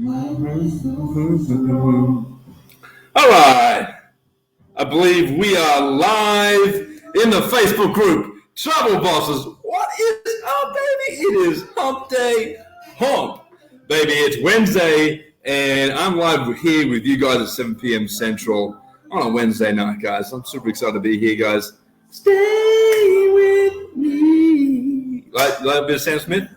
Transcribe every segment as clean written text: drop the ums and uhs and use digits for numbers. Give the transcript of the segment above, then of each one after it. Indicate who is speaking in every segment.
Speaker 1: All right. I believe we are live in the Facebook group, Travel Bosses. What is up, baby? It is Hump Day. Hump. Baby, it's Wednesday, and I'm live here with you guys at 7 p.m. Central on a Wednesday night, guys. I'm super excited to be here, guys. Stay with me. Like a bit of Sam Smith?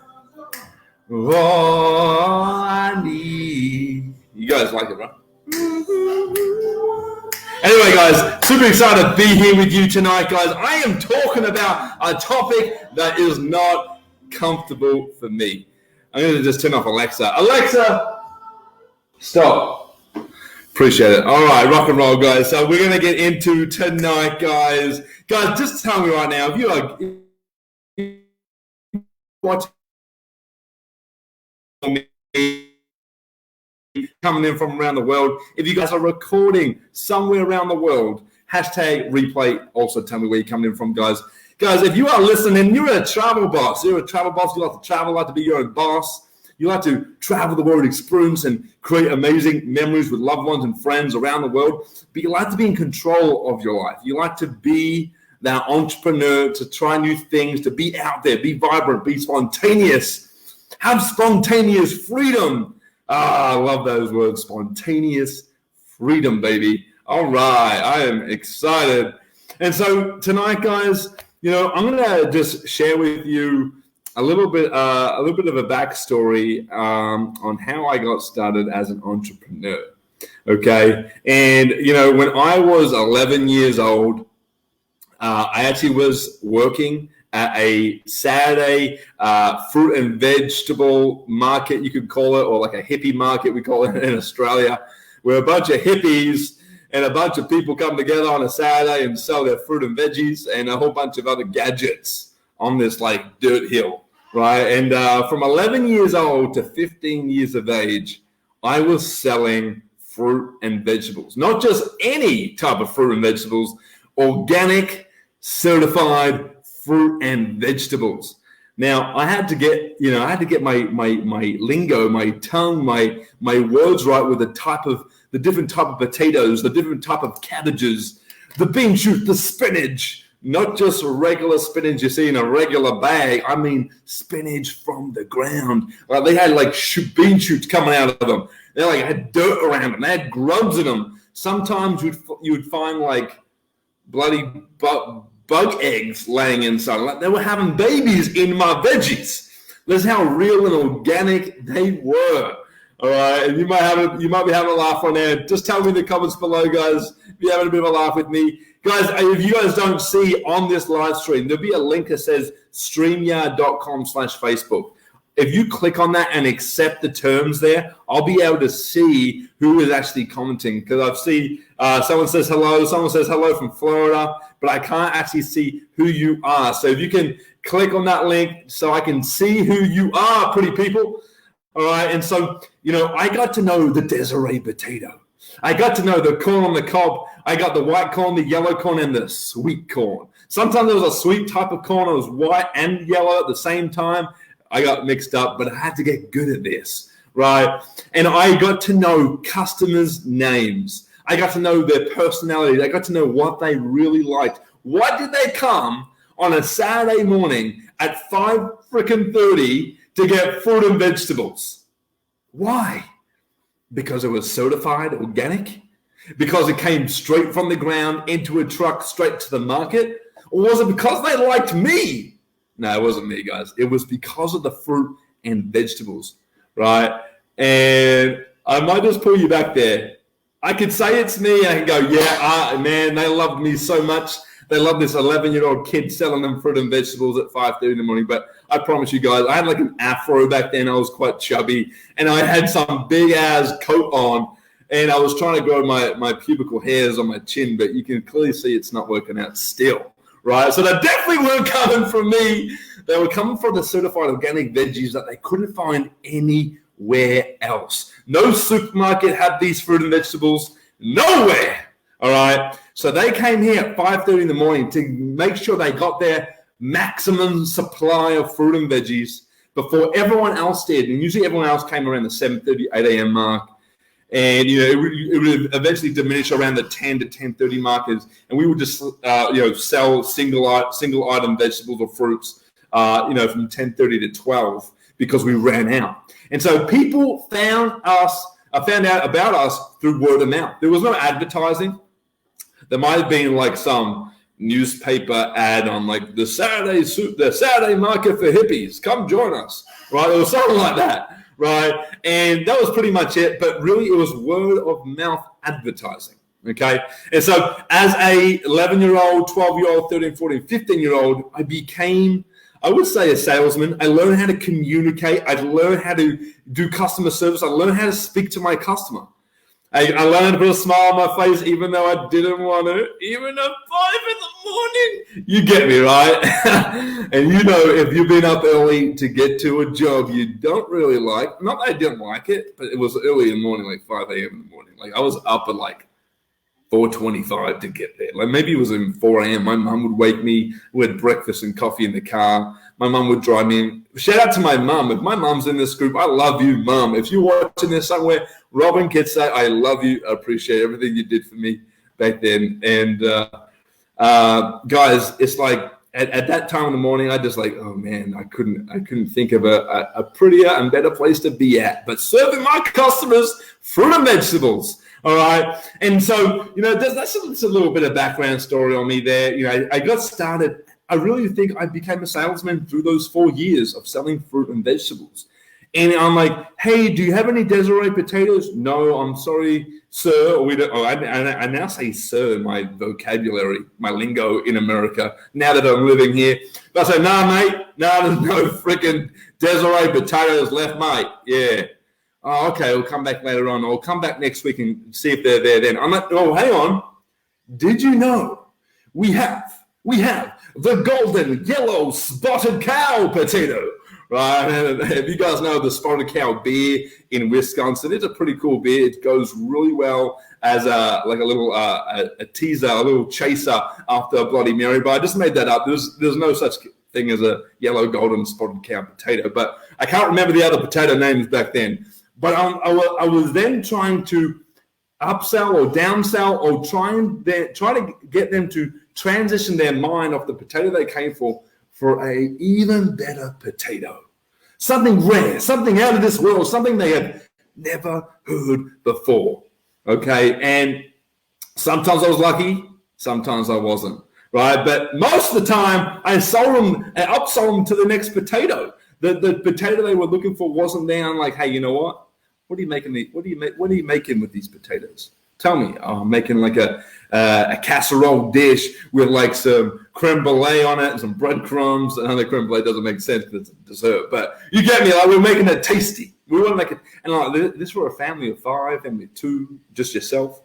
Speaker 1: All I need. You guys like it, right? Anyway, guys, super excited to be here with you tonight, guys. I am talking about a topic that is not comfortable for me. I'm going to just turn off Alexa. Alexa, stop. Appreciate it. All right, rock and roll, guys. So we're going to get into tonight, guys. Guys, just tell me right now, if you are watching me, coming in from around the world, if you guys are recording somewhere around the world, hashtag replay, also tell me where you're coming in from, guys. Guys, if you are listening, you're a travel boss. You're a travel boss. You like to travel, like to be your own boss. You like to travel the world, experience and create amazing memories with loved ones and friends around the world. But you like to be in control of your life. You like to be that entrepreneur, to try new things, to be out there, be vibrant, be spontaneous, have spontaneous freedom. I love those words, spontaneous freedom, baby. All right, I am excited. And so tonight, guys, I'm going to just share with you a little bit of a backstory on how I got started as an entrepreneur. Okay, and when I was 11 years old, I actually was working at a Saturday fruit and vegetable market, you could call it, or like a hippie market, we call it in Australia, where a bunch of hippies and a bunch of people come together on a Saturday and sell their fruit and veggies and a whole bunch of other gadgets on this like dirt hill, right? And from 11 years old to 15 years of age, I was selling fruit and vegetables, not just any type of fruit and vegetables, organic, certified fruit and vegetables. Now I had to get, my lingo, my tongue, my words right with the different type of potatoes, the different type of cabbages, the bean shoot, the spinach, not just regular spinach you see in a regular bag. I mean spinach from the ground. Like they had like bean shoots coming out of them. They like had dirt around them. They had grubs in them. Sometimes you would find like bloody bug eggs laying inside. Like they were having babies in my veggies. That's how real and organic they were. All right, and you might be having a laugh on there. Just tell me in the comments below, guys, if you're having a bit of a laugh with me. Guys, if you guys don't see on this live stream, there'll be a link that says streamyard.com/Facebook. If you click on that and accept the terms there, I'll be able to see who is actually commenting, because I've seen someone says hello from Florida, but I can't actually see who you are. So if you can click on that link so I can see who you are, pretty people. All right, and so, I got to know the Desiree potato. I got to know the corn on the cob. I got the white corn, the yellow corn, and the sweet corn. Sometimes there was a sweet type of corn. It was white and yellow at the same time. I got mixed up, but I had to get good at this, right? And I got to know customers' names. I got to know their personalities. I got to know what they really liked. Why did they come on a Saturday morning at 5:30 to get fruit and vegetables? Why? Because it was certified organic? Because it came straight from the ground into a truck straight to the market? Or was it because they liked me? No, it wasn't me, guys. It was because of the fruit and vegetables, right? And I might just pull you back there. I could say it's me. I can go, man, they loved me so much. They love this 11-year-old kid selling them fruit and vegetables at 5:30 in the morning. But I promise you guys, I had like an afro back then. I was quite chubby, and I had some big-ass coat on, and I was trying to grow my pubical hairs on my chin, but you can clearly see it's not working out still, right? So they definitely weren't coming from me. They were coming from the certified organic veggies that they couldn't find anywhere else. No supermarket had these fruit and vegetables. Nowhere. All right. So they came here at 5:30 in the morning to make sure they got their maximum supply of fruit and veggies before everyone else did. And usually everyone else came around the 7:30, 8 a.m. mark. And, it would eventually diminish around the 10 to 10:30 markers. And we would just, sell single item vegetables or fruits, from 10:30 to 12 because we ran out. And so people found out about us through word of mouth. There was no advertising. There might have been like some newspaper ad on like the Saturday market for hippies. Come join us, right? It was something like that. Right. And that was pretty much it. But really, it was word of mouth advertising. Okay. And so as a 11-year-old, 12-year-old, 13, 14, 15-year-old, I became, I would say, a salesman. I learned how to communicate. I learned how to do customer service. I learned how to speak to my customer. I learned to put a smile on my face even though I didn't want to, even at 5 in the morning. You get me, right? And if you've been up early to get to a job you don't really like, not that I didn't like it, but it was early in the morning, like 5 a.m. in the morning. Like I was up at like 4:25 to get there. Like maybe it was in 4 a.m. My mum would wake me. We had breakfast and coffee in the car. My mum would drive me in. Shout out to my mum. If my mum's in this group, I love you, mum. If you're watching this somewhere, Robin gets that. I love you. I appreciate everything you did for me back then. And guys, it's like at that time in the morning, I just like, oh man, I couldn't think of a prettier and better place to be at. But serving my customers fruit and vegetables. All right. And so, that's a little bit of background story on me there. I got started. I really think I became a salesman through those 4 years of selling fruit and vegetables. And I'm like, hey, do you have any Desiree potatoes? No, I'm sorry, sir. We don't. I now say sir in my vocabulary, my lingo in America, now that I'm living here. But I say, nah, mate, there's no freaking Desiree potatoes left, mate. Yeah. Oh, okay, we'll come back later on. I'll come back next week and see if they're there then. I'm like, oh, hang on. Did you know we have the golden yellow spotted cow potato, right? And if you guys know the spotted cow beer in Wisconsin, it's a pretty cool beer. It goes really well as a little a teaser, a little chaser after a Bloody Mary. But I just made that up. There's no such thing as a yellow golden spotted cow potato. But I can't remember the other potato names back then. But I was then trying to upsell or downsell or try to get them to transition their mind off the potato they came for a even better potato. Something rare, something out of this world, something they have never heard before. Okay, and sometimes I was lucky, sometimes I wasn't. Right, but most of the time I sold them and upsold them to the next potato. The potato they were looking for wasn't there. I'm like, hey, you know what? What are you making with these potatoes? Tell me. Oh, I'm making like a casserole dish with like some creme brulee on it and some breadcrumbs. I know the creme brulee doesn't make sense because it's a dessert, but you get me. Like we're making it tasty. We want to make it. And like this for a family of 5, family of 2, just yourself.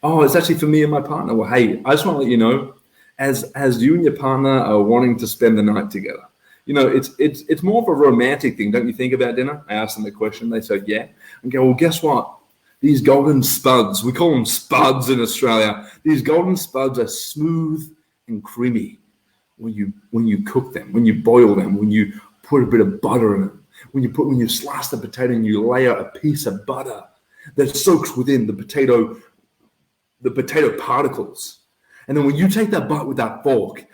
Speaker 1: Oh, it's actually for me and my partner. Well, hey, I just want to let you know, as you and your partner are wanting to spend the night together. It's more of a romantic thing, don't you think, about dinner? I asked them the question. They said, yeah. And go, well, guess what? These golden spuds, we call them spuds in Australia. These golden spuds are smooth and creamy when you cook them, when you boil them, when you put a bit of butter in them, when you slice the potato and you layer a piece of butter that soaks within the potato particles. And then when you take that bite with that fork,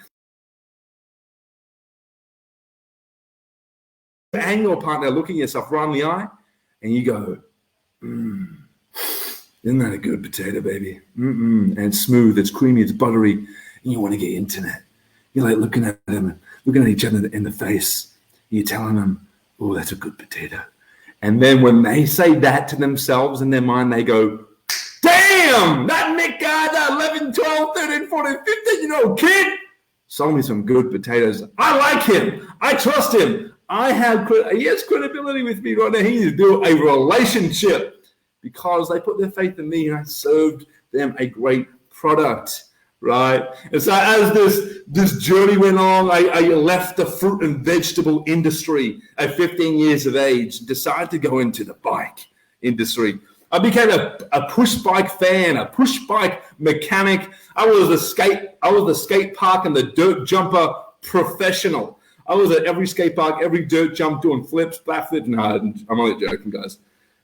Speaker 1: and your partner looking yourself right in the eye, and you go, isn't that a good potato, baby? And it's smooth, it's creamy, it's buttery, and you want to get intimate. You're like looking at them, looking at each other in the face. You're telling them, oh, that's a good potato. And then when they say that to themselves in their mind, they go, damn, that Nick guy, that 11, 12, 13, 14, 15-year-old kid sold me some good potatoes. I like him. I trust him. He has credibility with me right now. He needs to build a relationship because they put their faith in me and I served them a great product, right? And so as this journey went on, I left the fruit and vegetable industry at 15 years of age, decided to go into the bike industry. I became a push bike fan, a push bike mechanic. I was the skate park and the dirt jumper professional. I was at every skate park, every dirt jump, doing flips, backflips. No, I'm only joking, guys.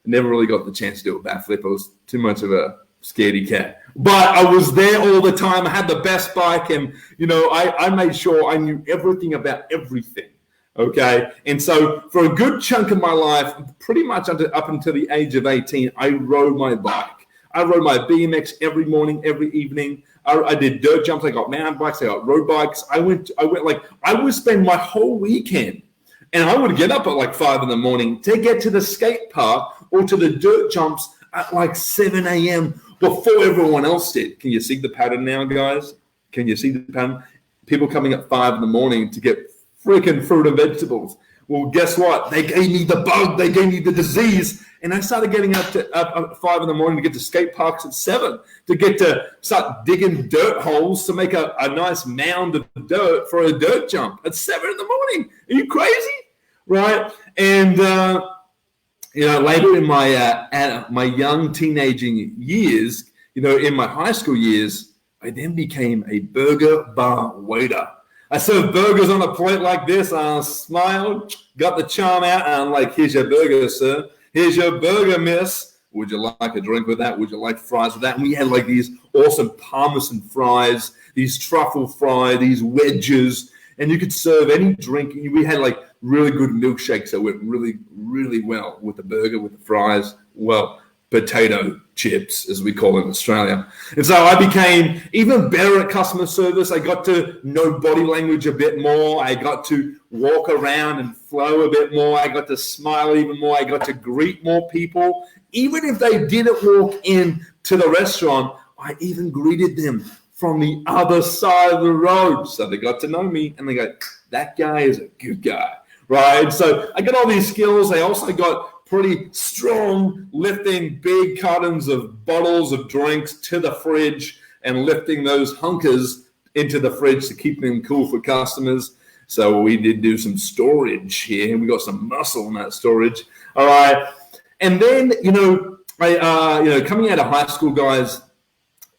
Speaker 1: I never really got the chance to do a backflip. I was too much of a scaredy cat. But I was there all the time. I had the best bike, and I made sure I knew everything about everything. Okay, and so for a good chunk of my life, pretty much up until the age of 18, I rode my bike. I rode my BMX every morning, every evening. I did dirt jumps. I got mountain bikes. I got road bikes. I would spend my whole weekend, and I would get up at like 5 a.m. to get to the skate park or to the dirt jumps at like 7 a.m. before everyone else did. Can you see the pattern now, guys? Can you see the pattern? People coming at 5 a.m. to get freaking fruit and vegetables. Well, guess what? They gave me the bug. They gave me the disease. And I started getting up at 5 a.m. to get to skate parks at 7, to get to start digging dirt holes to make a nice mound of dirt for a dirt jump at 7 a.m. Are you crazy? Right? And, later in my young teenaging years, in my high school years, I then became a burger bar waiter. I served burgers on a plate like this. I smiled, got the charm out, and I'm like, here's your burger, sir. Here's your burger, miss. Would you like a drink with that? Would you like fries with that? And we had like these awesome parmesan fries, these truffle fries, these wedges, and you could serve any drink. We had like really good milkshakes that went really, really well with the burger, with the fries. Well, potato chips, as we call it in Australia. And so I became even better at customer service. I got to know body language a bit more. I got to walk around and flow a bit more. I got to smile even more. I got to greet more people. Even if they didn't walk in to the restaurant, I even greeted them from the other side of the road. So they got to know me, and they go, that guy is a good guy, right? So I got all these skills. I also got pretty strong lifting big cartons of bottles of drinks to the fridge and lifting those hunkers into the fridge to keep them cool for customers. So we did do some storage here. We got some muscle in that storage. All right. And then, coming out of high school, guys,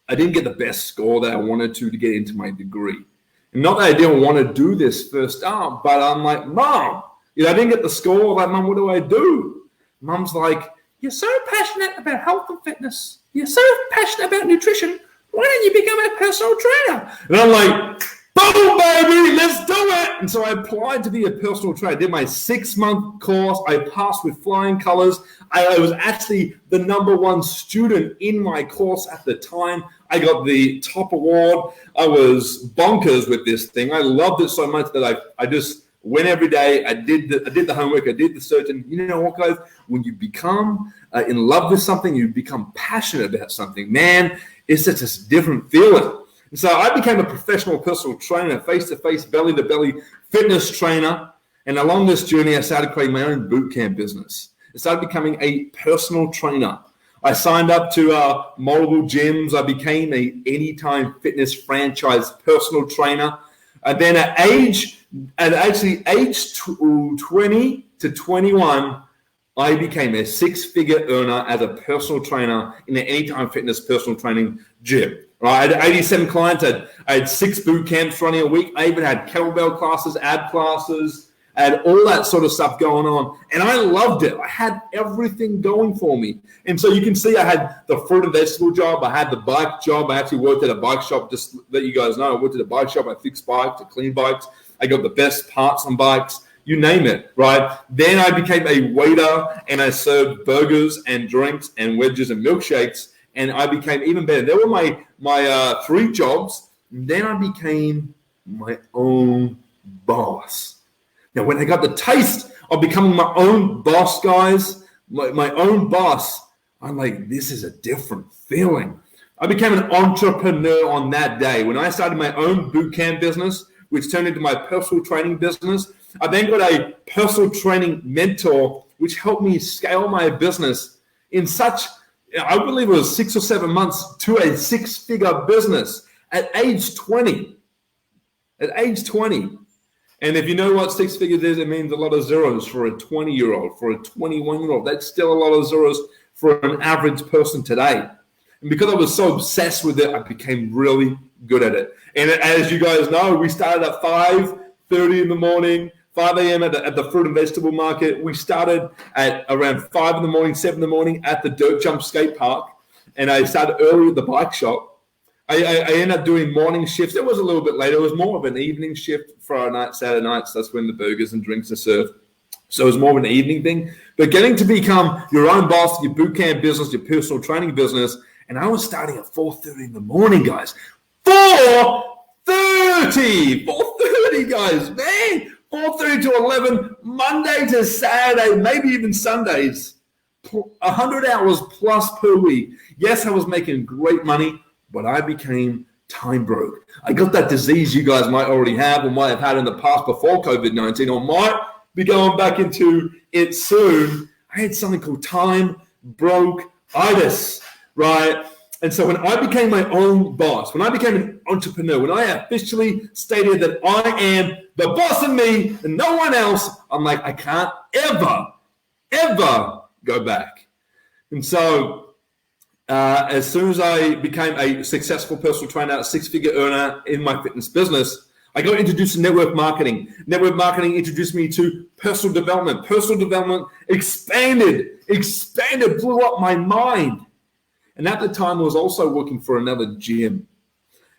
Speaker 1: I didn't get the best score that I wanted to get into my degree. And not that I didn't want to do this first up, but I'm like, Mom, I didn't get the score. Like, Mom, what do I do? Mum's like, you're so passionate about health and fitness. You're so passionate about nutrition. Why don't you become a personal trainer? And I'm like, boom, baby, let's do it. And so I applied to be a personal trainer. I did my 6-month course. I passed with flying colors. I was actually the #1 student in my course at the time. I got the top award. I was bonkers with this thing. I loved it so much that I just went every day. I did the homework. I did the search. And you know what, guys? When you become in love with something, you become passionate about something. Man, it's just a different feeling. And so I became a professional personal trainer, face-to-face, belly-to-belly fitness trainer. And along this journey, I started creating my own boot camp business. I started becoming a personal trainer. I signed up to multiple gyms. I became a Anytime Fitness franchise personal trainer. And then at age 20 to 21, I became a 6-figure earner as a personal trainer in an Anytime Fitness personal training gym. Right? I had 87 clients. I had 6 boot camps running a week. I even had kettlebell classes, ab classes, I had all that sort of stuff going on. And I loved it. I had everything going for me. And so you can see I had the fruit and vegetable job. I had the bike job. I actually worked at a bike shop. Just to let you guys know, I worked at a bike shop. I fixed bikes, I cleaned bikes. I got the best parts on bikes. You name it, right? Then I became a waiter, and I served burgers and drinks and wedges and milkshakes, and I became even better. They were my 3 jobs. Then I became my own boss. Now, when I got the taste of becoming my own boss, guys, my own boss, I'm like, this is a different feeling. I became an entrepreneur on that day. When I started my own boot camp business, which turned into my personal training business, I then got a personal training mentor, which helped me scale my business in such, I believe it was 6 or 7 months to a 6-figure business at age 20. At age 20. And if you know what 6 figures is, it means a lot of zeros for a 20-year-old, for a 21-year-old. That's still a lot of zeros for an average person today. And because I was so obsessed with it, I became really good at it. And as you guys know, we started at $5 5:30 in the morning, 5 a.m. at the fruit and vegetable market. We started at around 5 in the morning, 7 in the morning at the dirt jump skate park. And I started early at the bike shop. I ended up doing morning shifts. It was a little bit later. It was more of an evening shift, Friday night, Saturday nights. That's when the burgers and drinks are served. So it was more of an evening thing. But getting to become your own boss, your boot camp business, your personal training business, and I was starting at 4:30 in the morning, guys. 4:30, guys, man. 4:30 to 11, Monday to Saturday, maybe even Sundays. 100 hours plus per week. Yes, I was making great money, but I became time broke. I got that disease you guys might already have or might have had in the past before COVID-19 or might be going back into it soon. I had something called time broke-itis, right? And so when I became my own boss, when I became an entrepreneur, when I officially stated that I am the boss of me and no one else, I'm like, I can't ever go back. And so as soon as I became a successful personal trainer, a six-figure earner in my fitness business, I got introduced to network marketing. Network marketing introduced me to personal development. Personal development expanded, blew up my mind. And at the time, I was also working for another gym.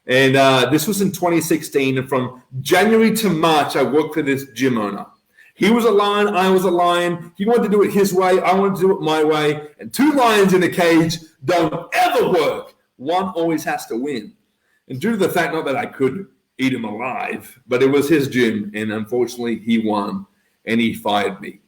Speaker 1: And this was in 2016. And from January to March, I worked for this gym owner. He was a lion, I was a lion. He wanted to do it his way, I wanted to do it my way. And two lions in a cage don't ever work. One always has to win. And due to the fact, not that I could eat him alive, but it was his gym. And unfortunately, he won and he fired me.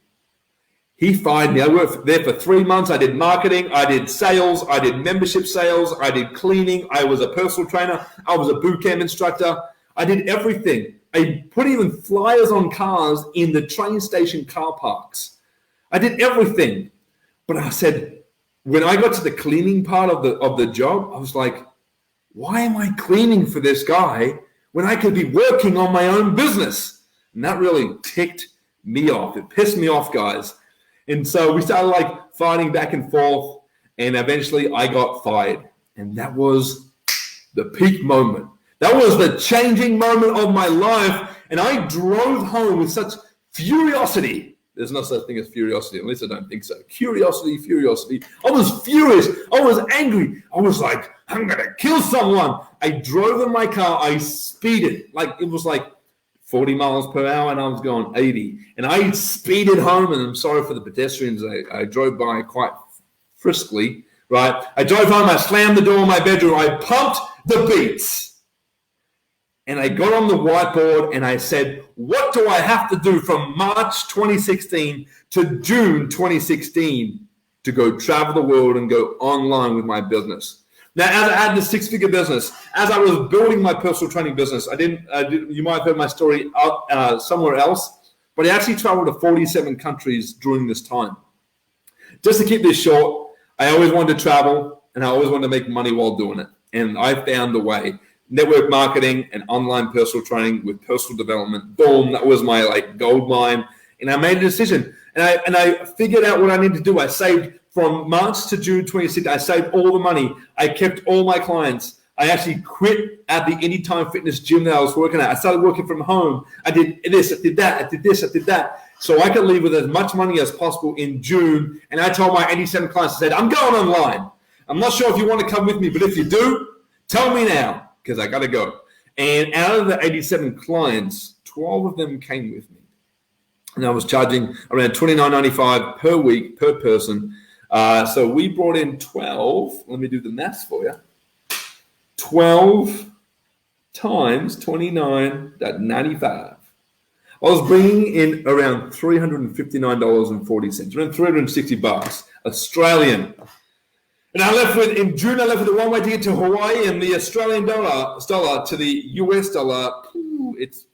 Speaker 1: He fired me. I worked there for 3 months. I did marketing. I did sales. I did membership sales. I did cleaning. I was a personal trainer. I was a boot camp instructor. I did everything. I put even flyers on cars in the train station car parks. I did everything. But I said, when I got to the cleaning part of the job, I was like, why am I cleaning for this guy when I could be working on my own business? And that really ticked me off. It pissed me off, guys. And so we started like fighting back and forth, and eventually I got fired. And that was the peak moment. That was the changing moment of my life. And I drove home with such furiosity. There's no such thing as furiosity, at least I don't think so. Curiosity. I was furious. I was angry. I was like, I'm going to kill someone. I drove in my car. I speeded. Like it was like 40 miles per hour, and I was going 80. And I speeded home, and I'm sorry for the pedestrians. I drove by quite friskly, right? I drove home. I slammed the door of my bedroom. I pumped the beats. And I got on the whiteboard and I said, what do I have to do from March 2016 to June 2016 to go travel the world and go online with my business? Now, as I had this six-figure business, as I was building my personal training business, you might have heard my story somewhere else, but I actually traveled to 47 countries during this time. Just to keep this short, I always wanted to travel and I always wanted to make money while doing it. And I found a way. Network marketing and online personal training with personal development. Boom, that was my like gold mine. And I made a decision. And I figured out what I needed to do. I saved from March to June 2016. I saved all the money. I kept all my clients. I actually quit at the Anytime Fitness gym that I was working at. I started working from home. I did this, I did that, I did this, I did that. So I could leave with as much money as possible in June. And I told my 87 clients, I said, I'm going online. I'm not sure if you want to come with me, but if you do, tell me now, because I got to go. And out of the 87 clients, 12 of them came with me. And I was charging around $29.95 per week per person. So we brought in 12. Let me do the maths for you. 12 times $29.95. I was bringing in around $359.40, around $360 Australian. And in June, I left with a one-way ticket to Hawaii, and the Australian dollar to the US dollar, it's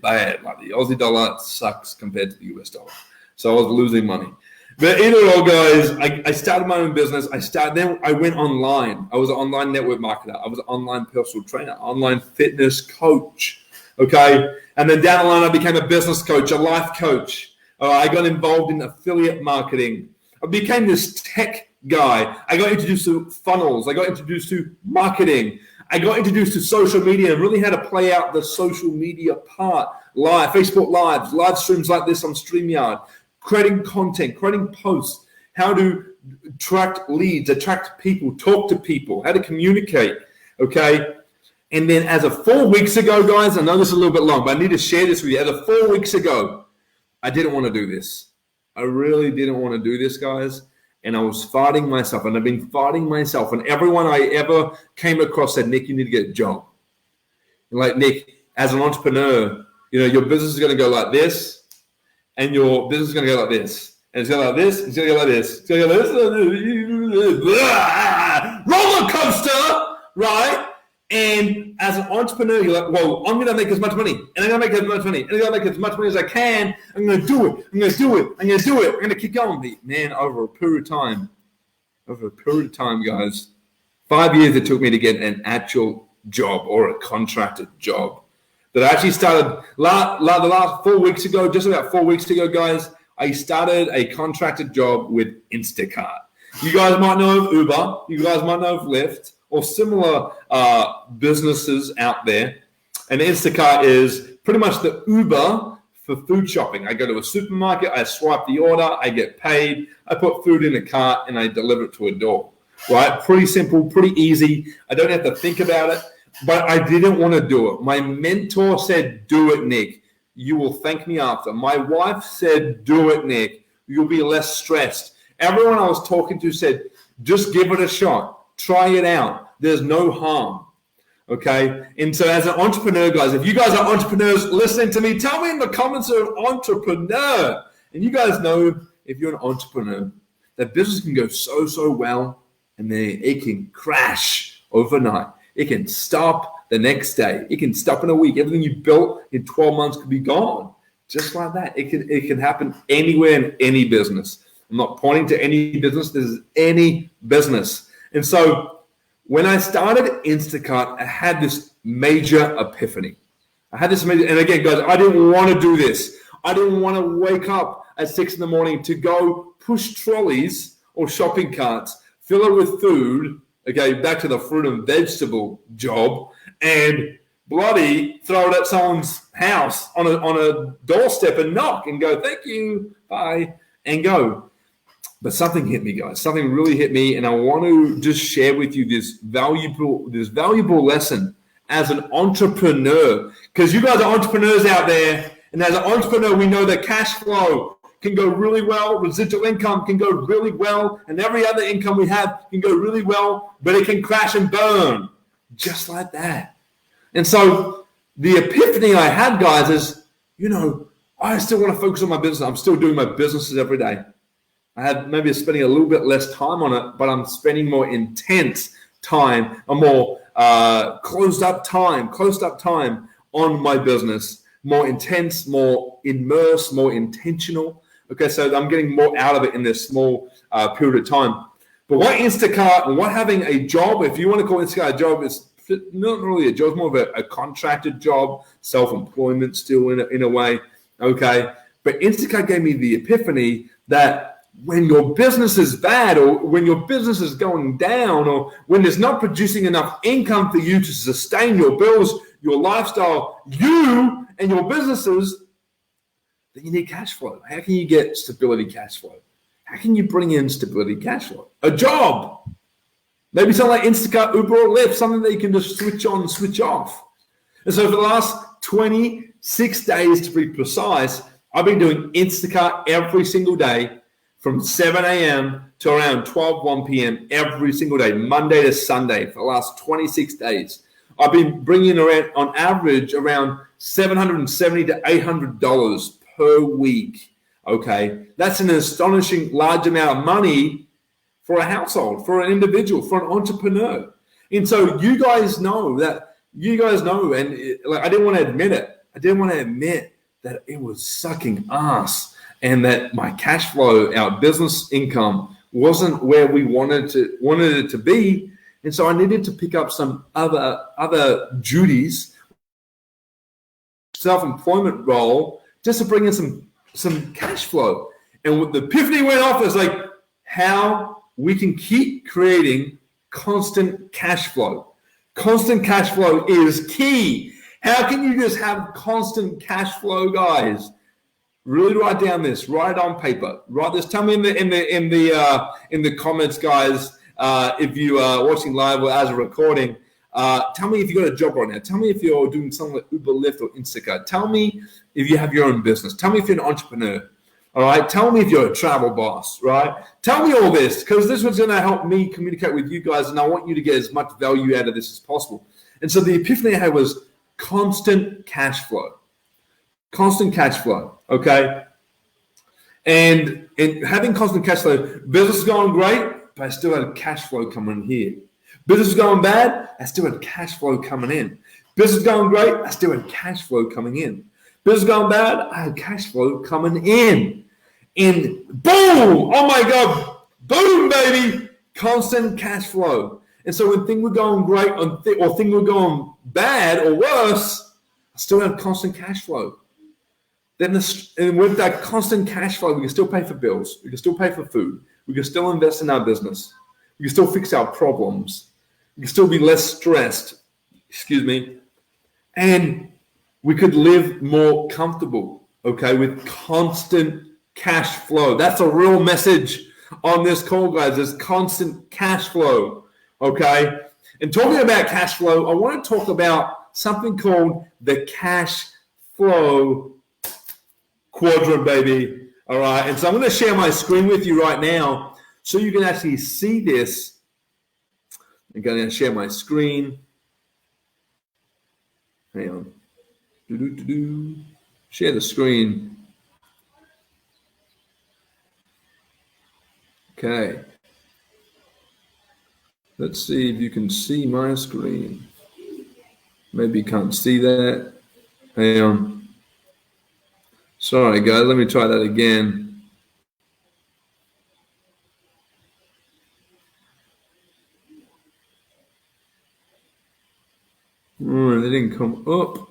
Speaker 1: bad. Like the Aussie dollar sucks compared to the US dollar. So I was losing money. But in it all, guys, I started my own business. Then I went online. I was an online network marketer. I was an online personal trainer, online fitness coach. Okay. And then down the line, I became a business coach, a life coach. I got involved in affiliate marketing. I became this tech guy. I got introduced to funnels. I got introduced to marketing. I got introduced to social media and really how to play out the social media part, live, Facebook Lives, live streams like this on StreamYard, creating content, creating posts, how to attract leads, attract people, talk to people, how to communicate, okay? And then as of 4 weeks ago, guys, I know this is a little bit long, but I need to share this with you. As of 4 weeks ago, I didn't want to do this. I really didn't want to do this, guys. And I was fighting myself, and I've been fighting myself. And everyone I ever came across said, Nick, you need to get a job. And like, Nick, as an entrepreneur, you know, your business is going to go like this, and your business is going to go like this. And it's going to go like this, it's going to go like this. It's going to go like this. Roller coaster, right? And as an entrepreneur, you're like, well, I'm going to make as much money, and I'm going to make as much money, and I'm going to make as much money as I can. I'm going to do it. I'm going to do it. I'm going to do it. I'm going to keep going. Man, over a period of time, guys, 5 years it took me to get an actual job or a contracted job. That I actually started the last 4 weeks ago, just about 4 weeks ago, guys, I started a contracted job with InstaCart. You guys might know of Uber. You guys might know of Lyft, or similar businesses out there. And Instacart is pretty much the Uber for food shopping. I go to a supermarket, I swipe the order, I get paid, I put food in a cart, and I deliver it to a door, right? Pretty simple, pretty easy. I don't have to think about it, but I didn't want to do it. My mentor said, do it, Nick. You will thank me after. My wife said, do it, Nick. You'll be less stressed. Everyone I was talking to said, just give it a shot. Try it out. There's no harm, okay? And so as an entrepreneur, guys, if you guys are entrepreneurs listening to me, tell me in the comments you're an entrepreneur. And you guys know if you're an entrepreneur, that business can go so well, and then it can crash overnight. It can stop the next day. It can stop in a week. Everything you built in 12 months could be gone. Just like that. It can happen anywhere in any business. I'm not pointing to any business. This is any business. And so when I started Instacart, I had this major epiphany. And again, guys, I didn't want to do this. I didn't want to wake up at 6 a.m. to go push trolleys or shopping carts, fill it with food, okay, back to the fruit and vegetable job, and bloody throw it at someone's house on a doorstep and knock and go, thank you, bye, and go. But something hit me, guys. Something really hit me, and I want to just share with you this valuable lesson as an entrepreneur, because you guys are entrepreneurs out there, and as an entrepreneur, we know that cash flow can go really well, residual income can go really well, and every other income we have can go really well, but it can crash and burn, just like that. And so the epiphany I had, guys, is, you know, I still want to focus on my business. I'm still doing my businesses every day. I have maybe spending a little bit less time on it, but I'm spending more intense time, a more closed up time on my business, more intense, more immersed, more intentional. Okay, so I'm getting more out of it in this small period of time. But what Instacart and what having a job, if you want to call Instacart a job, is not really a job, it's more of a contracted job, self-employment still in a way. Okay, but Instacart gave me the epiphany that when your business is bad, or when your business is going down, or when there's not producing enough income for you to sustain your bills, your lifestyle, you and your businesses, then you need cash flow. How can you get stability cash flow? How can you bring in stability cash flow? A job. Maybe something like Instacart, Uber, or Lyft, something that you can just switch on and switch off. And so for the last 26 days, to be precise, I've been doing Instacart every single day from 7 a.m. to around 1 p.m. every single day, Monday to Sunday, for the last 26 days. I've been bringing around, on average, around $770 to $800 per week. Okay, that's an astonishing large amount of money for a household, for an individual, for an entrepreneur. And so you guys know, and I didn't want to admit it. I didn't want to admit that it was sucking ass, and that my cash flow, our business income, wasn't where we wanted it to be. And so I needed to pick up some other duties, self-employment role, just to bring in some cash flow. And what the epiphany went off is like how we can keep creating constant cash flow. Constant cash flow is key. How can you just have constant cash flow, guys? Really write down this. Write it on paper. Write this. Tell me in the comments, guys. If you are watching live or as a recording, tell me if you got a job right now. Tell me if you're doing something like Uber, Lyft, or InstaCart. Tell me if you have your own business. Tell me if you're an entrepreneur. All right. Tell me if you're a travel boss. Right. Tell me all this, because this was going to help me communicate with you guys, and I want you to get as much value out of this as possible. And so the epiphany I had was constant cash flow. Constant cash flow. Okay. And having constant cash flow, business is going great, but I still had cash flow coming in here. Business is going bad, I still had cash flow coming in. Business is going great, I still had cash flow coming in. Business is going bad, I had cash flow coming in. And boom, oh my God, boom, baby, constant cash flow. And so when things were going great or things were going bad or worse, I still had constant cash flow. And with that constant cash flow, we can still pay for bills. We can still pay for food. We can still invest in our business. We can still fix our problems. We can still be less stressed. And we could live more comfortable, okay, with constant cash flow. That's a real message on this call, guys. There's constant cash flow, okay? And talking about cash flow, I want to talk about something called the cash flow quadrant, baby. All right. And so I'm going to share my screen with you right now so you can actually see this. I'm going to share my screen. Hang on. Share the screen. Okay. Let's see if you can see my screen. Maybe you can't see that. Hang on. Sorry, guys. Let me try that again. Oh, they didn't come up.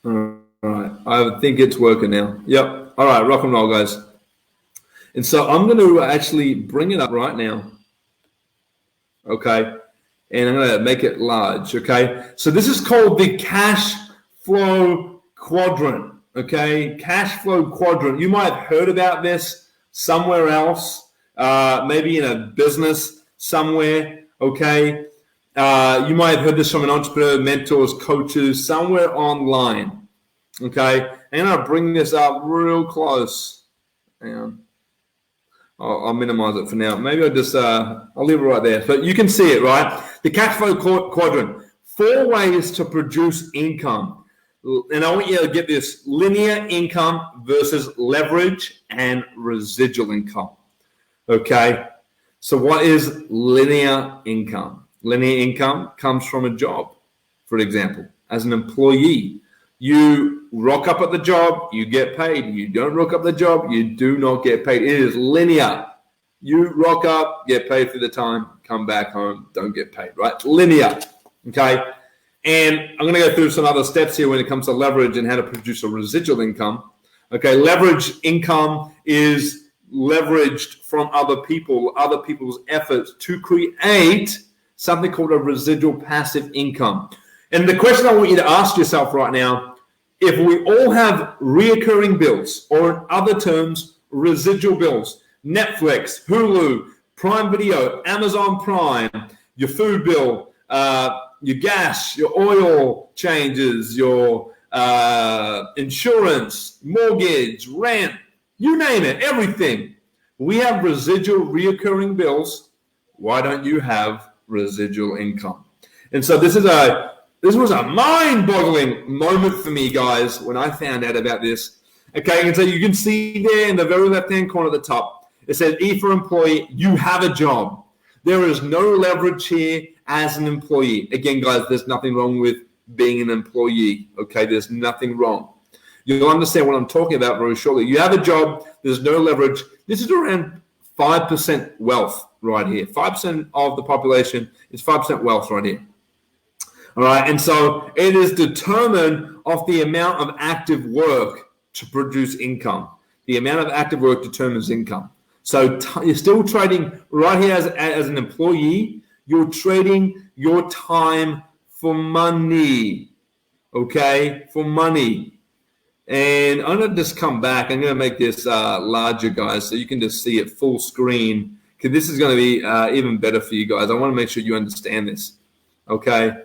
Speaker 1: All right. I think it's working now. Yep. All right. Rock and roll, guys. And so I'm going to actually bring it up right now. Okay. And I'm going to make it large, okay? So this is called the cash flow quadrant, okay? Cash flow quadrant. You might have heard about this somewhere else, maybe in a business somewhere, okay? You might have heard this from an entrepreneur, mentors, coaches, somewhere online, okay? And I'll bring this up real close. Hang on. I'll minimize it for now. Maybe I'll just, I'll leave it right there. But you can see it, right? The cash flow quadrant, 4 ways to produce income. And I want you to get this: linear income versus leverage and residual income. Okay. So what is linear income? Linear income comes from a job, for example, as an employee. You rock up at the job, you get paid. You don't rock up the job, you do not get paid. It is linear. You rock up, get paid for the time, come back home, don't get paid, right? It's linear, okay? And I'm going to go through some other steps here when it comes to leverage and how to produce a residual income. Okay, leverage income is leveraged from other people's efforts to create something called a residual passive income. And the question I want you to ask yourself right now, if we all have reoccurring bills, or in other terms, residual bills, Netflix, Hulu, Prime Video, Amazon Prime, your food bill, your gas, your oil changes, your insurance, mortgage, rent, you name it, everything. We have residual reoccurring bills. Why don't you have residual income? And so this was a mind-boggling moment for me, guys, when I found out about this. Okay, and so you can see there in the very left-hand corner at the top, it says, E for employee, you have a job. There is no leverage here as an employee. Again, guys, there's nothing wrong with being an employee, okay? There's nothing wrong. You'll understand what I'm talking about very shortly. You have a job, there's no leverage. This is around 5% wealth right here. 5% of the population is 5% wealth right here. All right, and so it is determined of the amount of active work to produce income. The amount of active work determines income. So you're still trading right here as an employee. You're trading your time for money, okay? For money. And I'm going to just come back. I'm going to make this larger, guys, so you can just see it full screen, because this is going to be even better for you guys. I want to make sure you understand this, okay?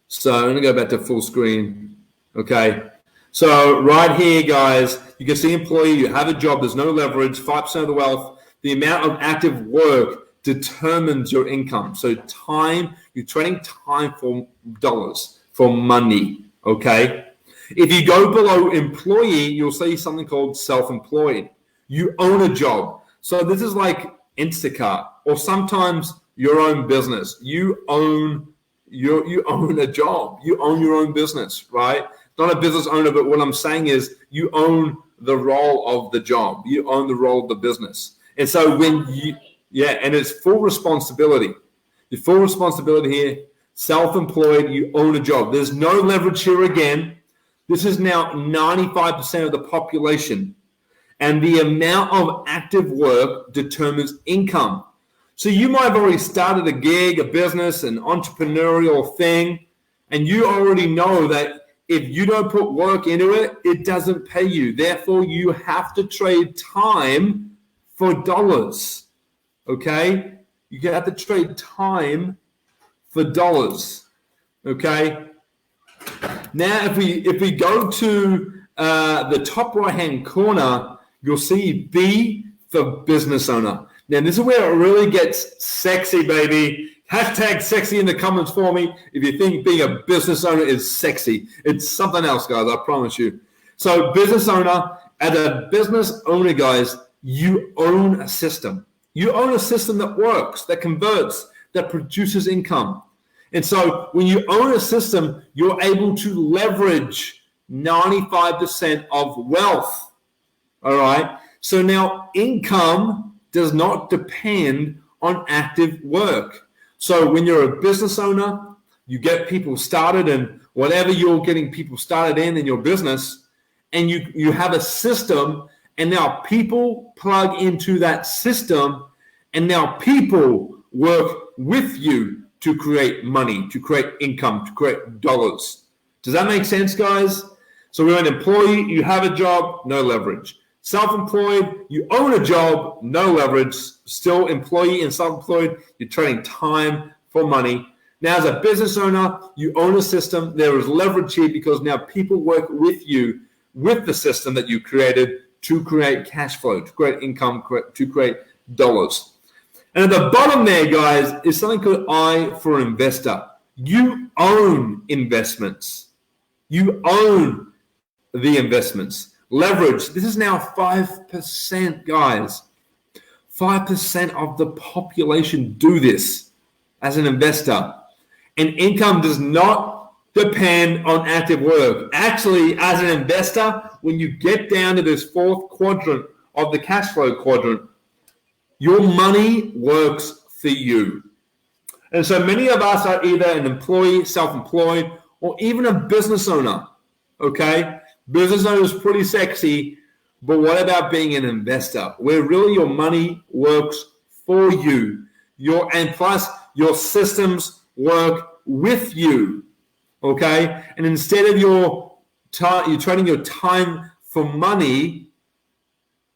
Speaker 1: So I'm going to go back to full screen, okay? So right here, guys, you can see employee, you have a job, there's no leverage, 5% of the wealth. The amount of active work determines your income. So time, you're trading time for dollars, for money, okay? If you go below employee, you'll see something called self-employed. You own a job. So this is like InstaCart, or sometimes your own business. You own a job. You own your own business, right? Not a business owner, but what I'm saying is you own the role of the job. You own the role of the business. And so when and it's full responsibility. Your full responsibility here, self-employed, you own a job. There's no leverage here again. This is now 95% of the population. And the amount of active work determines income. So you might have already started a gig, a business, an entrepreneurial thing, and you already know that if you don't put work into it, it doesn't pay you. Therefore, you have to trade time for dollars, okay? You have to trade time for dollars, okay? Now, if we go to the top right-hand corner, you'll see B for business owner. Now, this is where it really gets sexy, baby. Hashtag sexy in the comments for me if you think being a business owner is sexy. It's something else, guys, I promise you. So business owner, as a business owner, guys, you own a system. You own a system that works, that converts, that produces income. And so when you own a system, you're able to leverage 95% of wealth, all right? So now income does not depend on active work. So when you're a business owner, you get people started in whatever you're getting people started in your business, and you have a system, and now people plug into that system, and now people work with you to create money, to create income, to create dollars. Does that make sense, guys? So we're an employee, you have a job, no leverage. Self-employed, you own a job, no leverage. Still employee and self-employed, you're trading time for money. Now, as a business owner, you own a system. There is leverage here because now people work with you, with the system that you created to create cash flow, to create income, to create dollars. And at the bottom there, guys, is something called I for investor. You own investments. You own the investments. Leverage, this is now 5%, guys. 5% of the population do this as an investor. And income does not depend on active work. Actually, as an investor, when you get down to this fourth quadrant of the cash flow quadrant, your money works for you. And so many of us are either an employee, self-employed, or even a business owner, okay? Business owner is pretty sexy, but what about being an investor where really your money works for you? And plus your systems work with you, okay? And instead of you're trading your time for money,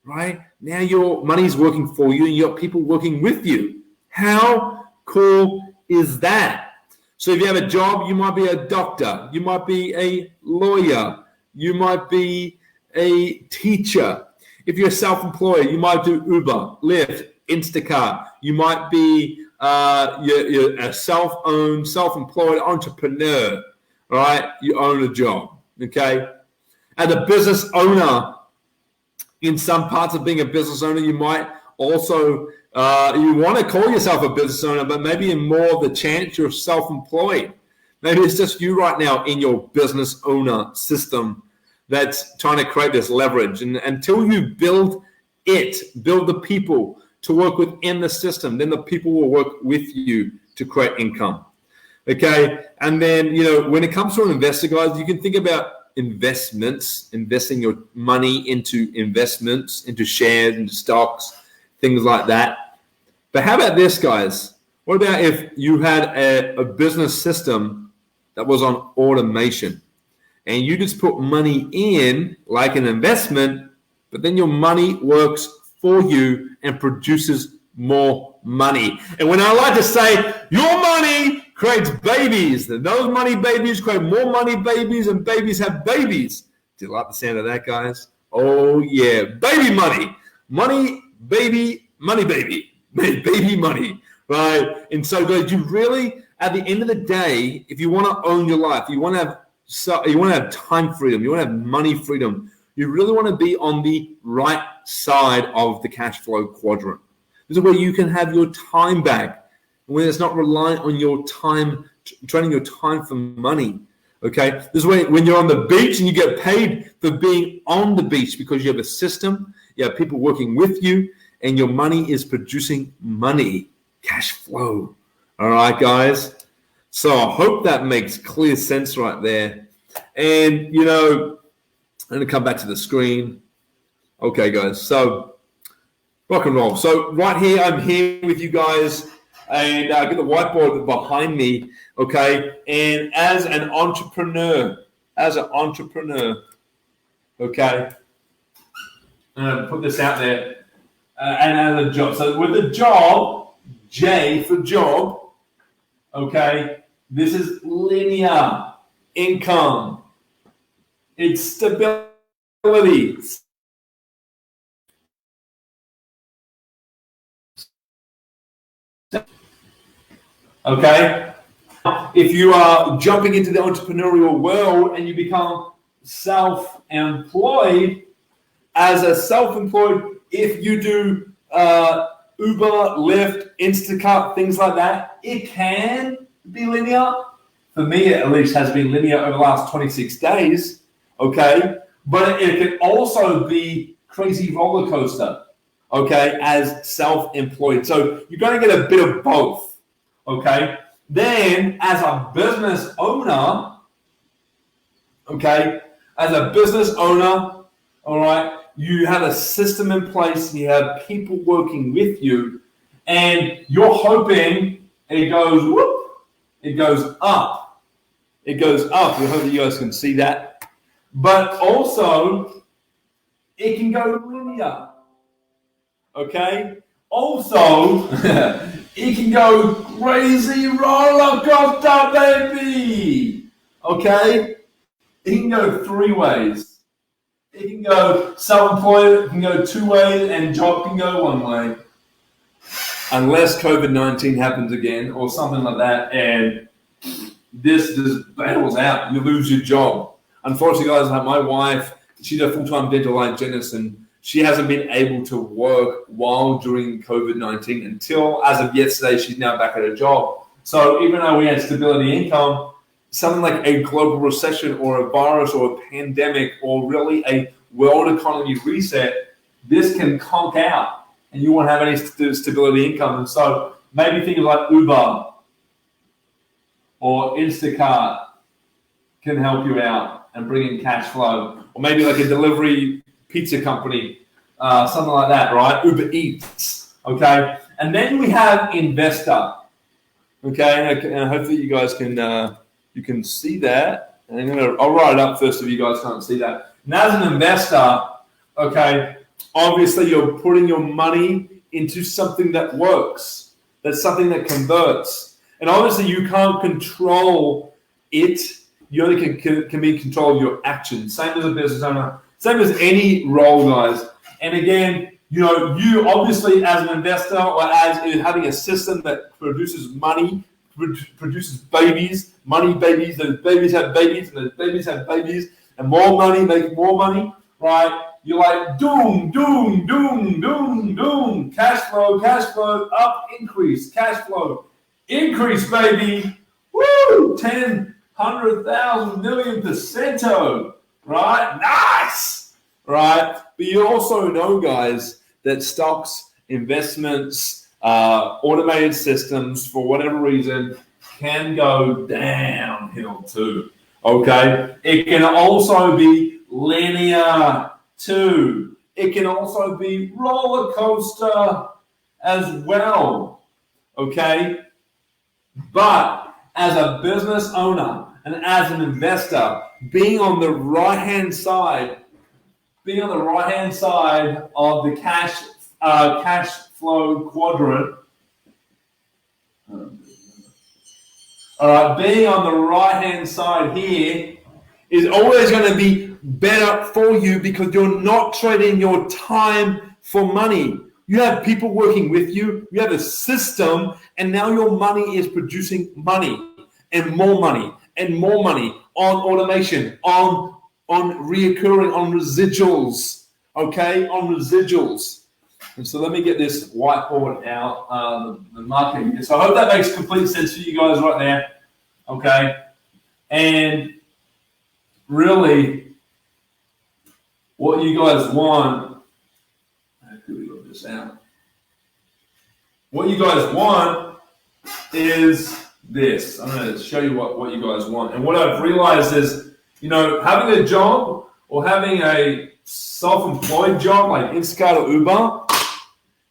Speaker 1: right? Now your money's working for you and you got people working with you. How cool is that? So if you have a job, you might be a doctor, you might be a lawyer, you might be a teacher. If you're self-employed, you might do Uber, Lyft, InstaCart. You might be you're a self-owned, self-employed entrepreneur, right? You own a job, okay? As a business owner, in some parts of being a business owner, you might also, you want to call yourself a business owner, but maybe in more of the chance you're self-employed. Maybe it's just you right now in your business owner system that's trying to create this leverage. And until you build the people to work within the system, then the people will work with you to create income. Okay. And then, when it comes to an investor, guys, you can think about investments, investing your money into investments, into shares, into stocks, things like that. But how about this, guys? What about if you had a business system that was on automation and you just put money in like an investment, but then your money works for you and produces more money? And when I like to say, your money creates babies, then those money babies create more money babies, and babies have babies. Do you like the sound of that, guys? Oh yeah, baby money, money baby, money baby, baby money, right? And so, guys, you really, at the end of the day, if you want to own your life, you want to have time freedom, you want to have money freedom, you really want to be on the right side of the cash flow quadrant. This is where you can have your time back, where it's not reliant on your time, trading your time for money. Okay, this is when you're on the beach and you get paid for being on the beach because you have a system, you have people working with you, and your money is producing money, cash flow. All right, guys. So I hope that makes clear sense right there. And I'm going to come back to the screen. Okay, guys. So rock and roll. So right here, I'm here with you guys, and I get the whiteboard behind me. Okay, and as an entrepreneur, okay, I'm going to put this out there, and as a job. So with the job, J for job, okay, this is linear income. It's stability. Okay, if you are jumping into the entrepreneurial world and you become self-employed, as a self-employed, if you do Uber, Lyft, InstaCart, things like that, it can be linear. For me, it at least has been linear over the last 26 days, okay? But it can also be crazy roller coaster, okay, as self-employed. So you're going to get a bit of both, okay? Then as a business owner, okay, all right, you have a system in place, you have people working with you, and you're hoping it goes whoop, it goes up. It goes up. We hope that you guys can see that. But also, it can go linear. Okay? Also, it can go crazy roller coaster, baby. Okay? It can go three ways. It can go self-employed, it can go two ways, and job can go one way. Unless COVID-19 happens again or something like that, and this just battles out, you lose your job. Unfortunately, guys, like my wife, she's a full-time dental hygienist, and she hasn't been able to work while during COVID-19 until, as of yesterday, she's now back at her job. So even though we had stability income, something like a global recession or a virus or a pandemic or really a world economy reset, this can conk out and you won't have any stability income. And so maybe things like Uber or InstaCart can help you out and bring in cash flow. Or maybe like a delivery pizza company, something like that, right? Uber Eats, okay? And then we have investor, okay? And hopefully you guys can see that. And I'll write it up first if you guys can't see that. And as an investor, okay, obviously you're putting your money into something that works. That's something that converts. And obviously you can't control it. You only can be in control of your actions. Same as a business owner. Same as any role, guys. And again, you obviously as an investor or as having a system that produces money, produces babies, money babies, those babies have babies, and those babies have babies, and more money makes more money, right? You're like, doom, doom, doom, doom, doom, cash flow, up, increase, cash flow, increase, baby, woo, 10, 100,000 million %, right? Nice, right? But you also know, guys, that stocks, investments, automated systems, for whatever reason, can go downhill too. Okay. It can also be linear too. It can also be roller coaster as well. Okay. But as a business owner and as an investor, being on the right-hand side of the cash flow quadrant. All right, being on the right-hand side here is always going to be better for you because you're not trading your time for money. You have people working with you, you have a system, and now your money is producing money and more money and more money on automation, on reoccurring, on residuals, okay, on residuals. And so let me get this whiteboard out, the marketing. So I hope that makes complete sense for you guys right there, okay? And really, what you guys want, how could we look this out? What you guys want is this. I'm going to show you what you guys want. And what I've realized is, having a job or having a self-employed job like InstaCart or Uber,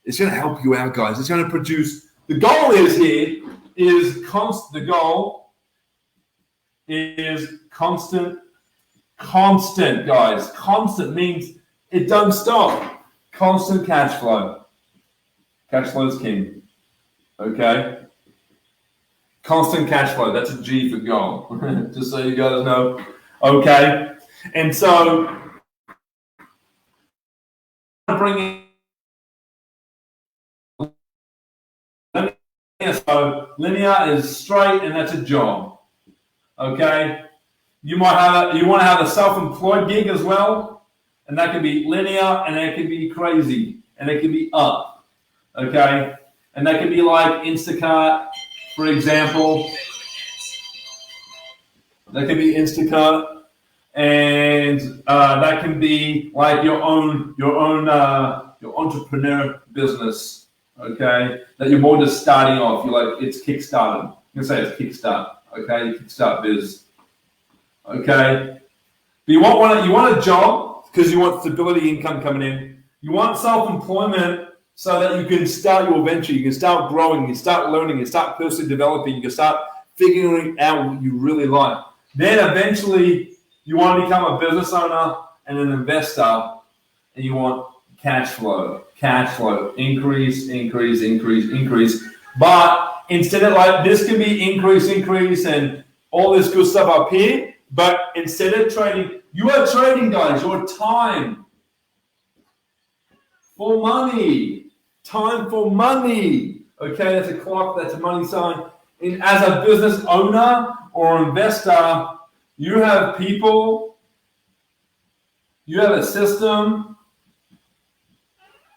Speaker 1: it's going to help you out, guys. It's going to produce. The goal is constant, guys. Constant means it don't stop. Constant cash flow. Cash flow is king. Okay. Constant cash flow. That's a G for goal. Just so you guys know. Okay. And so bring in, so linear is straight, and that's a job. Okay. You want to have a self-employed gig as well, and that can be linear, and that can be crazy, and it can be up. Okay. And that can be like InstaCart, for example. That can be InstaCart, and that can be like your own entrepreneur business. Okay, that you're more just starting off. You're like, it's kickstarting. You can say it's kickstart. Okay, kickstart biz. Okay, but you want a job because you want stability, income coming in. You want self-employment so that you can start your venture. You can start growing. You can start learning. You start personally developing. You can start figuring out what you really like. Then eventually, you want to become a business owner and an investor, and you want cash flow, increase. But instead of like this can be increase, and all this good stuff up here. But instead of trading, you are trading, guys, your time for money. Time for money. Okay, that's a clock, that's a money sign. And as a business owner or investor, you have people, you have a system,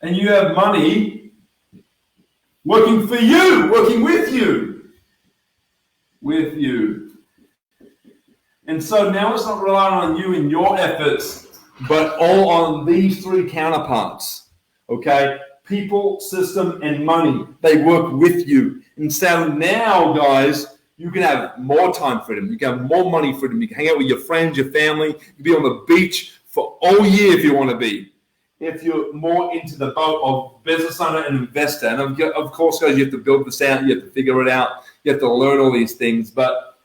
Speaker 1: and you have money working for you, working with you. And so now it's not relying on you and your efforts, but all on these three counterparts, okay? People, system, and money. They work with you. And so now, guys, you can have more time freedom. You can have more money freedom. You can hang out with your friends, your family. You can be on the beach for all year if you want to be. If you're more into the boat of business owner and investor. And of course, guys, you have to build this out. You have to figure it out. You have to learn all these things. But,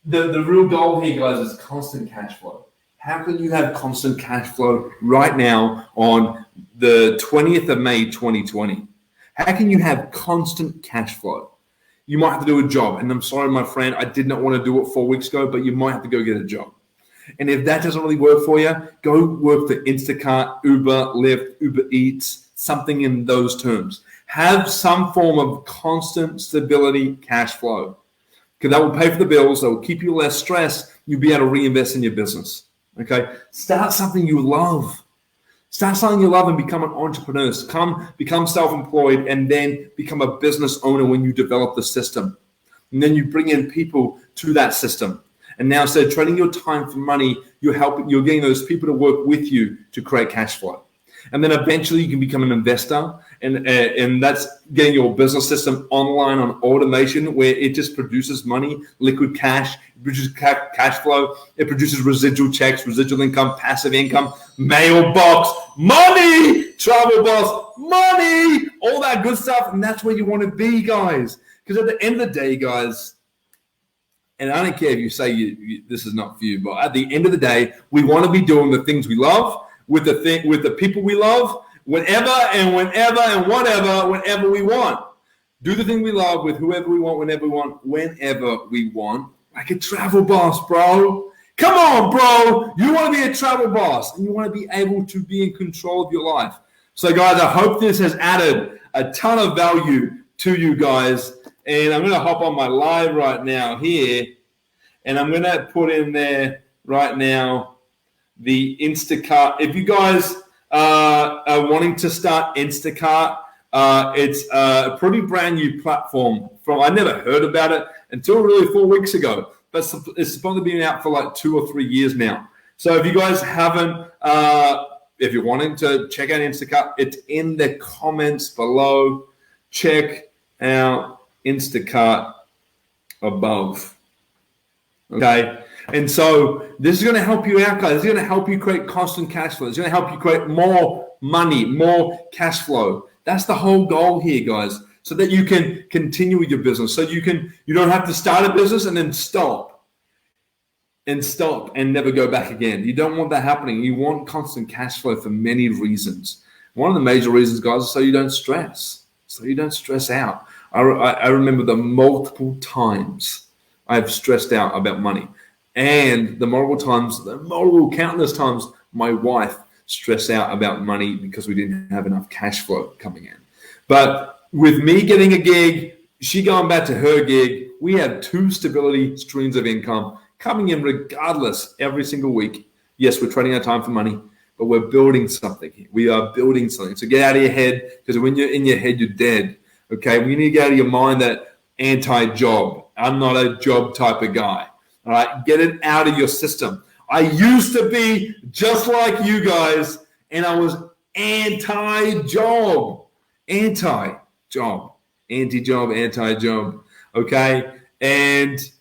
Speaker 1: the real goal here, guys, is constant cash flow. How can you have constant cash flow right now on the 20th of May, 2020? How can you have constant cash flow? You might have to do a job. And I'm sorry, my friend, I did not want to do it 4 weeks ago, but you might have to go get a job. And if that doesn't really work for you, go work for InstaCart, Uber, Lyft, Uber Eats, something in those terms. Have some form of constant stability cash flow, because that will pay for the bills. That will keep you less stressed. You'll be able to reinvest in your business. Okay, start something you love. Start something you love and become an entrepreneur. Become self-employed, and then become a business owner when you develop the system. And then you bring in people to that system. And now, instead of trading your time for money, you're getting those people to work with you to create cash flow. And then eventually you can become an investor. And that's getting your business system online on automation, where it just produces money, liquid cash, it produces cash flow, it produces residual checks, residual income, passive income, mailbox, money, travel boss, money, all that good stuff. And that's where you want to be, guys. Because at the end of the day, guys, and I don't care if you say this is not for you, but at the end of the day, we want to be doing the things we love with the people we love, whenever and whenever and whatever, whenever we want. Do the thing we love with whoever we want, whenever we want, like a travel boss, bro. Come on, bro. You want to be a travel boss, and you want to be able to be in control of your life. So, guys, I hope this has added a ton of value to you guys. And I'm going to hop on my live right now here, and I'm going to put in there right now the InstaCart. If you guys are wanting to start InstaCart, it's a pretty brand new platform. I never heard about it until really 4 weeks ago, but it's supposed to be out for like 2 or 3 years now. So if you guys haven't, if you're wanting to check out InstaCart, it's in the comments below. Check out InstaCart above. Okay. And so this is going to help you out, guys. It's going to help you create constant cash flow. It's going to help you create more money, more cash flow. That's the whole goal here, guys, so that you can continue with your business. So you don't have to start a business and then stop and never go back again. You don't want that happening. You want constant cash flow for many reasons. One of the major reasons, guys, is so you don't stress. So you don't stress out. I remember the multiple times I've stressed out about money, and the countless times my wife stressed out about money because we didn't have enough cash flow coming in. But with me getting a gig, she going back to her gig, we have 2 stability streams of income coming in regardless every single week. Yes, we're trading our time for money, but we're building something here. We are building something. So get out of your head, because when you're in your head, you're dead. Okay, we need to get out of your mind that anti-job. I'm not a job type of guy. All right, get it out of your system. I used to be just like you guys, and I was anti-job. Okay, and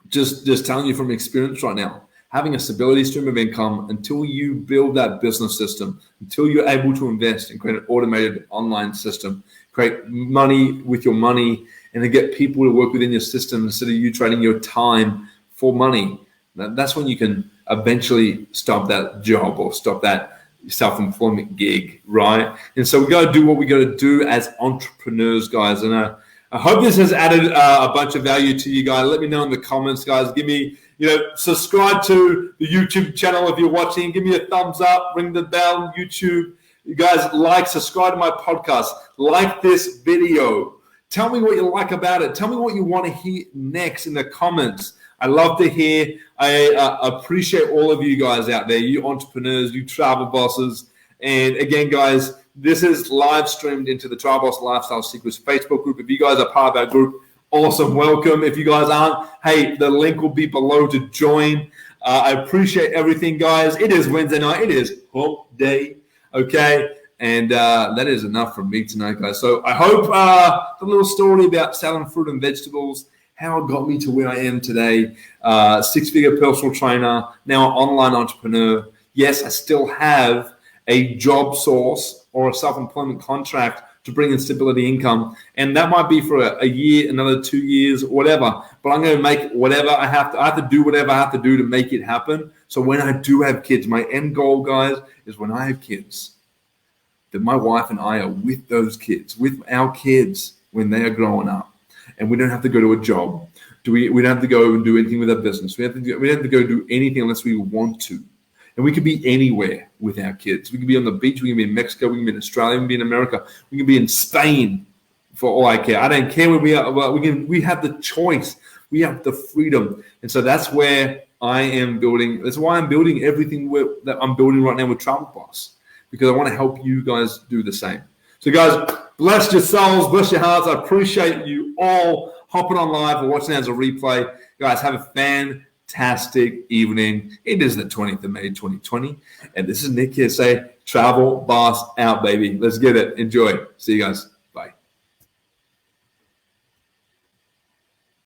Speaker 1: just telling you from experience right now, having a stability stream of income until you build that business system, until you're able to invest and create an automated online system, create money with your money, and then get people to work within your system instead of you trading your time for money. That's when you can eventually stop that job or stop that self-employment gig, right? And so we got to do what we got to do as entrepreneurs, guys. And I hope this has added a bunch of value to you guys. Let me know in the comments, guys. Give me, subscribe to the YouTube channel if you're watching. Give me a thumbs up, ring the bell, YouTube. You guys subscribe to my podcast, like this video. Tell me what you like about it. Tell me what you want to hear next in the comments. I love to hear. I appreciate all of you guys out there, you entrepreneurs, you travel bosses. And again, guys, this is live streamed into the Travel Boss Lifestyle Secrets Facebook group. If you guys are part of our group, awesome, welcome. If you guys aren't, hey, the link will be below to join. I appreciate everything, guys. It is Wednesday night. It is hump day, okay? And that is enough from me tonight, guys. So I hope the little story about selling fruit and vegetables, how it got me to where I am today, 6-figure personal trainer, now an online entrepreneur. Yes, I still have a job source or a self-employment contract to bring in stability income. And that might be for a year, another 2 years, whatever. But I'm going to make whatever I have to do whatever I have to do to make it happen. So when I do have kids, my end goal, guys, is when I have kids, that my wife and I are with those kids, with our kids when they are growing up. And we don't have to go to a job. We don't have to go and do anything with our business. We don't have to go do anything unless we want to. And we could be anywhere with our kids. We can be on the beach. We can be in Mexico. We can be in Australia. We can be in America. We can be in Spain for all I care. I don't care where we are. We have the choice. We have the freedom. And so that's where I am building. That's why I'm building everything that I'm building right now with Travel Boss, because I want to help you guys do the same. So guys, bless your souls, bless your hearts. I appreciate you all hopping on live or watching as a replay. Guys, have a fantastic fantastic evening. It is the 20th of May, 2020. And this is Nick here saying, Travel Boss out, baby. Let's get it. Enjoy. See you guys.